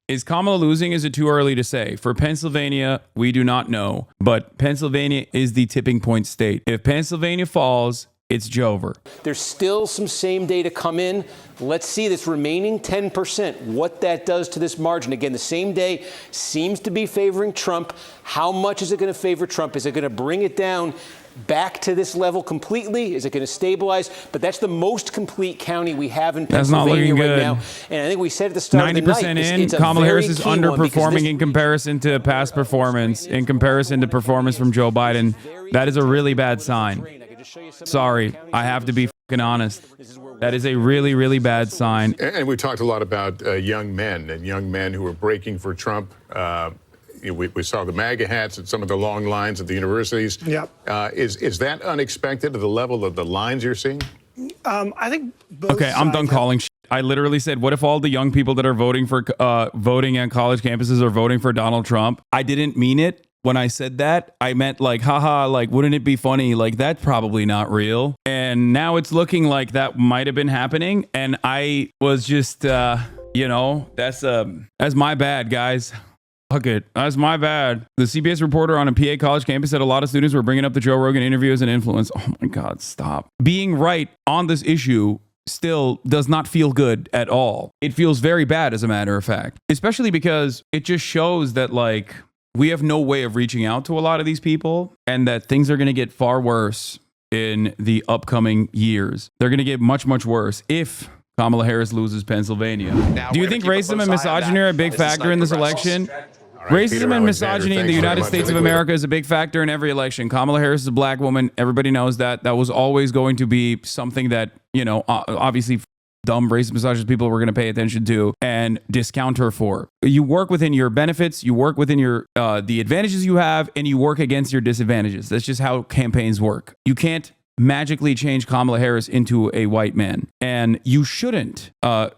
Is Kamala losing? Is it too early to say? For Pennsylvania, we do not know. But Pennsylvania is the tipping point state. If Pennsylvania falls, it's Jover. There's still some same day to come in. Let's see this remaining 10%, what that does to this margin. Again, the same day seems to be favoring Trump. How much is it going to favor Trump? Is it going to bring it down back to this level completely? Is it going to stabilize? But that's the most complete county we have in Pennsylvania right now. And I think we said at the start of the night, 90% in, Kamala Harris is underperforming in comparison to past performance, in comparison to performance from Joe Biden. That is a really bad sign. Sorry, I have to be fucking honest. That is a really, really bad sign. And we talked a lot about young men who are breaking for Trump. We saw the MAGA hats and some of the long lines at the universities. Yep. Is that unexpected to the level of the lines you're seeing? I think both Okay, I'm done calling shit. I literally said, what if all the young people that are voting at college campuses are voting for Donald Trump? I didn't mean it. When I said that, I meant like, haha, like, wouldn't it be funny? Like, that's probably not real. And now it's looking like that might have been happening. And I was just, that's my bad, guys. Fuck it. That's my bad. The CBS reporter on a PA college campus said a lot of students were bringing up the Joe Rogan interview as an influence. Oh my God, stop. Being right on this issue still does not feel good at all. It feels very bad, as a matter of fact, especially because it just shows that, like, we have no way of reaching out to a lot of these people and that things are going to get far worse in the upcoming years. They're going to get much, much worse if Kamala Harris loses Pennsylvania. Do you think racism and misogyny are a big factor in this election? Racism and misogyny in the United States of America is a big factor in every election. Kamala Harris is a black woman. Everybody knows that. That was always going to be something that, obviously dumb racist misogynist people were going to pay attention to and discount her for. You work within your benefits, you work within your the advantages you have, and you work against your disadvantages. That's just how campaigns work. You can't magically change Kamala Harris into a white man. And you shouldn't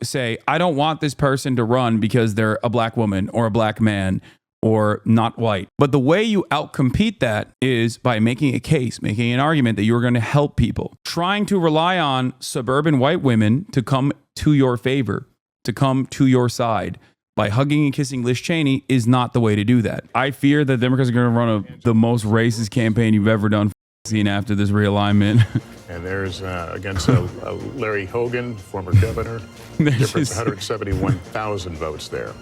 say, I don't want this person to run because they're a black woman or a black man or not white. But the way you outcompete that is by making a case, making an argument that you're going to help people. Trying to rely on suburban white women to come to your favor, to come to your side by hugging and kissing Liz Cheney is not the way to do that. I fear that Democrats are going to run the most racist campaign you've ever done seen after this realignment. And there's against Larry Hogan, former governor, difference 171,000 votes there.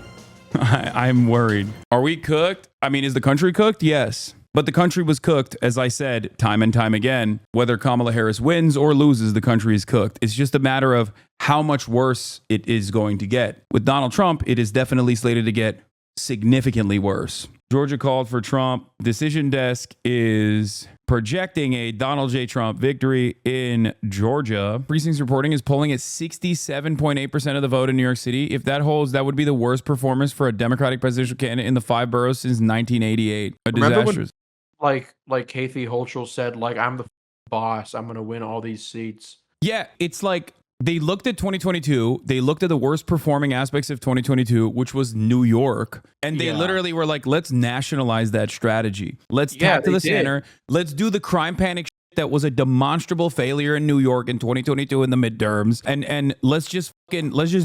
I'm worried. Are we cooked? I mean, is the country cooked? Yes. But the country was cooked, as I said, time and time again. Whether Kamala Harris wins or loses, the country is cooked. It's just a matter of how much worse it is going to get. With Donald Trump, it is definitely slated to get significantly worse. Georgia called for Trump. Decision Desk is projecting a Donald J. Trump victory in Georgia. Precincts reporting is polling at 67.8% of the vote in New York City. If that holds, that would be the worst performance for a Democratic presidential candidate in the 5 boroughs since 1988. A disaster. Like Kathy Hochul said, like, I'm the boss. I'm going to win all these seats. Yeah, it's like they looked at 2022. They looked at the worst performing aspects of 2022, which was New York. And they literally were like, let's nationalize that strategy. Let's tap to the center. Let's do the crime panic that was a demonstrable failure in New York in 2022 in the midterms. And let's just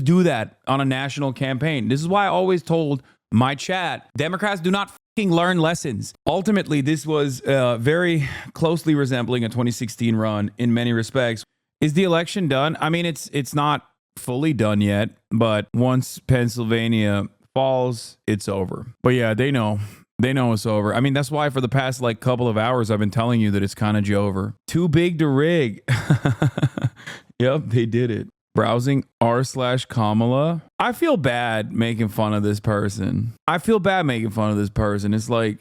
do that on a national campaign. This is why I always told my chat, Democrats do not learn lessons. Ultimately, this was very closely resembling a 2016 run in many respects. Is the election done? I mean, it's not fully done yet, but once Pennsylvania falls, it's over. But yeah, they know it's over. I mean, that's why for the past couple of hours, I've been telling you that it's kind of Jover. Too big to rig. Yep, they did it. Browsing r/Kamala. I feel bad making fun of this person. It's like,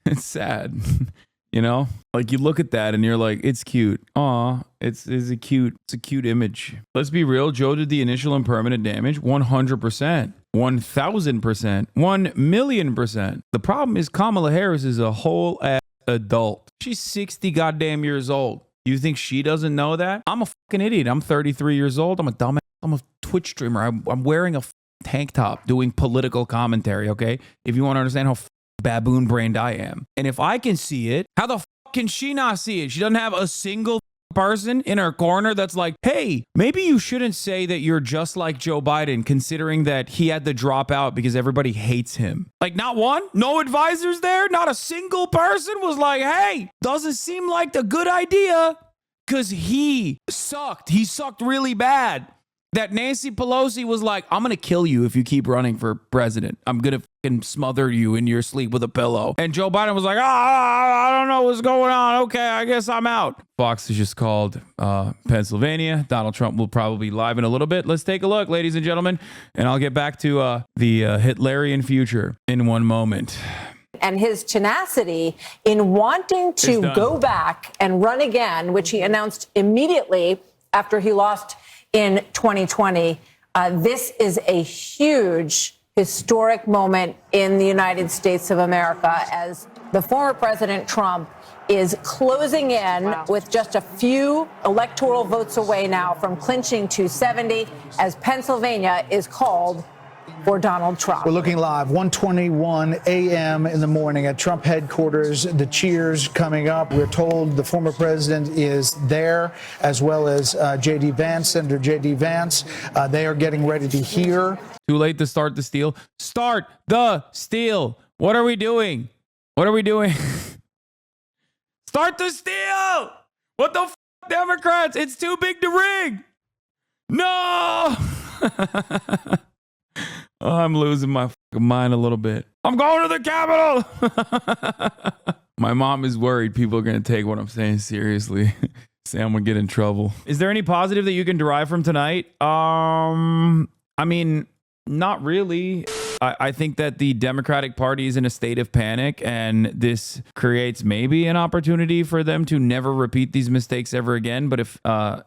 it's sad. You know, like you look at that and you're like, it's cute. Aw, it's a cute image. Let's be real. Joe did the initial and permanent damage 100%, 1,000%, 1,000,000%. The problem is Kamala Harris is a whole ass adult. She's 60 goddamn years old. You think she doesn't know that? I'm a fucking idiot. I'm 33 years old. I'm a dumbass. I'm a Twitch streamer. I'm wearing a tank top doing political commentary. Okay. If you want to understand how baboon brained I am. And if I can see it, how the fuck can she not see it? She doesn't have a single person in her corner that's like, hey, maybe you shouldn't say that you're just like Joe Biden, considering that he had to drop out because everybody hates him. Like, not one, no advisors there, not a single person was like, hey, doesn't seem like a good idea, because he sucked. He sucked really bad. That Nancy Pelosi was like, I'm going to kill you if you keep running for president. I'm going to fucking smother you in your sleep with a pillow. And Joe Biden was like, I don't know what's going on. Okay, I guess I'm out. Fox has just called Pennsylvania. Donald Trump will probably be live in a little bit. Let's take a look, ladies and gentlemen. And I'll get back to the Hitlerian future in one moment. And his tenacity in wanting to go back and run again, which he announced immediately after he lost in 2020. This is a huge historic moment in the United States of America as the former President Trump is closing in with just a few electoral votes away now from clinching 270 as Pennsylvania is called for Donald Trump. We're looking live, 1:21 a.m. in the morning at Trump headquarters. The cheers coming up. We're told the former president is there, as well as J.D. Vance, Senator J.D. Vance. They are getting ready to hear. Too late to start the steal. Start the steal. What are we doing? What are we doing? Start the steal. What the f, Democrats? It's too big to ring. No. Oh, I'm losing my fucking mind a little bit. I'm going to the Capitol. My mom is worried people are going to take what I'm saying seriously. Say I'm going to get in trouble. Is there any positive that you can derive from tonight? I mean, not really. I think that the Democratic Party is in a state of panic, and this creates maybe an opportunity for them to never repeat these mistakes ever again. But if, I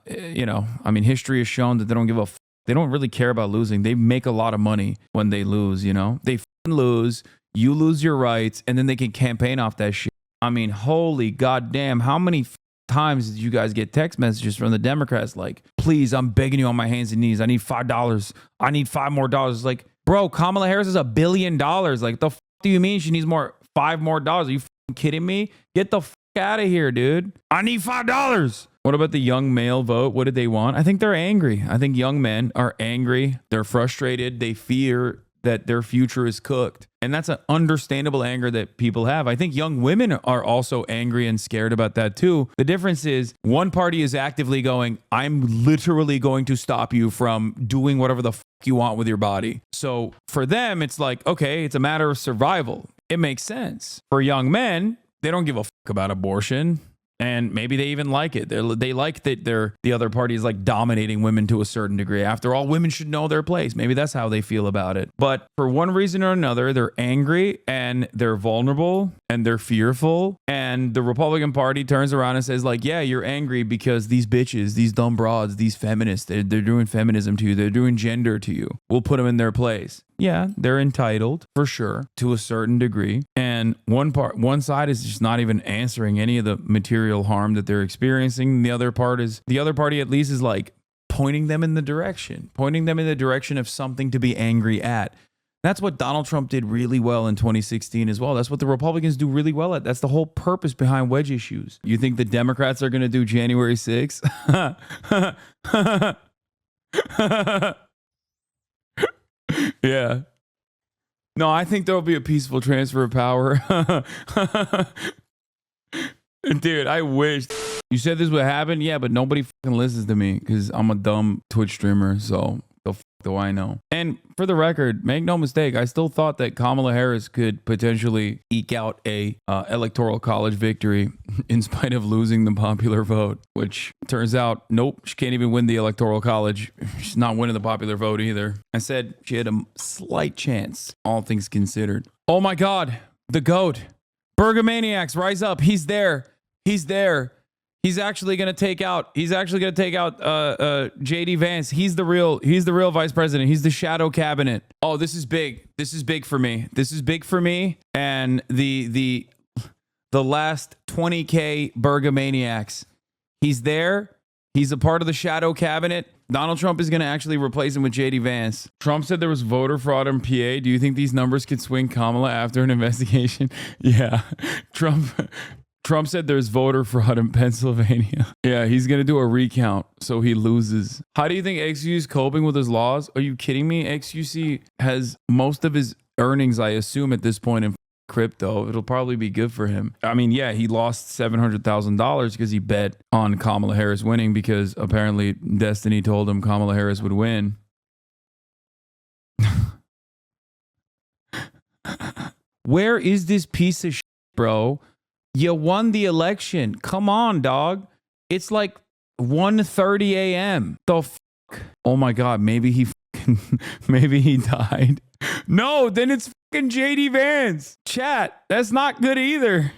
mean, history has shown that they don't give a f. They don't really care about losing. They make a lot of money when they lose, you know? They lose, you lose your rights, and then they can campaign off that shit. I mean, holy goddamn, how many times did you guys get text messages from the Democrats like, please, I'm begging you on my hands and knees. I need $5. I need $5 more. Like, bro, Kamala Harris is $1 billion. Like, the f do you mean she needs $5 more? Are you kidding me? Get the f out of here, dude. I need $5. What about the young male vote? What did they want? I think they're angry. I think young men are angry. They're frustrated. They fear that their future is cooked. And that's an understandable anger that people have. I think young women are also angry and scared about that too. The difference is one party is actively going, I'm literally going to stop you from doing whatever the f you want with your body. So for them, it's like, okay, it's a matter of survival. It makes sense. For young men, they don't give a f about abortion. And maybe they even like it. They like that the other party is like dominating women to a certain degree. After all, women should know their place. Maybe that's how they feel about it. But for one reason or another, they're angry and they're vulnerable and they're fearful. And the Republican Party turns around and says like, yeah, you're angry because these bitches, these dumb broads, these feminists, they're doing feminism to you. They're doing gender to you. We'll put them in their place. Yeah, they're entitled for sure to a certain degree. And one side is just not even answering any of the material harm that they're experiencing. The other party at least is like pointing them in the direction of something to be angry at. That's what Donald Trump did really well in 2016 as well. That's what the Republicans do really well at. That's the whole purpose behind wedge issues. You think the Democrats are going to do January 6th? Yeah. No, I think there'll be a peaceful transfer of power. Dude, I wish. You said this would happen? Yeah, but nobody fucking listens to me because I'm a dumb Twitch streamer. So the fuck do I know? And for the record, make no mistake, I still thought that Kamala Harris could potentially eke out a electoral college victory in spite of losing the popular vote, which turns out, nope, she can't even win the electoral college. She's not winning the popular vote either. I said she had a slight chance, all things considered. Oh my God, the GOAT. Bergamaniacs, rise up. He's there. He's there. He's actually going to take out JD Vance. He's the real vice president. He's the shadow cabinet. Oh, this is big. This is big for me. This is big for me. And the last 20K Bergamaniacs. He's there. He's a part of the shadow cabinet. Donald Trump is going to actually replace him with JD Vance. Trump said there was voter fraud in PA. Do you think these numbers could swing Kamala after an investigation? Yeah. Trump Trump said there's voter fraud in Pennsylvania. Yeah, he's going to do a recount so he loses. How do you think XUC is coping with his laws? Are you kidding me? XUC has most of his earnings, I assume, at this point in crypto. It'll probably be good for him. I mean, yeah, he lost $700,000 because he bet on Kamala Harris winning because apparently Destiny told him Kamala Harris would win. Where is this piece of shit, bro? You won the election. Come on, dog. It's like 1:30 a.m. The fuck? Oh my God. Maybe he died. No, then it's fucking JD Vance. Chat. That's not good either.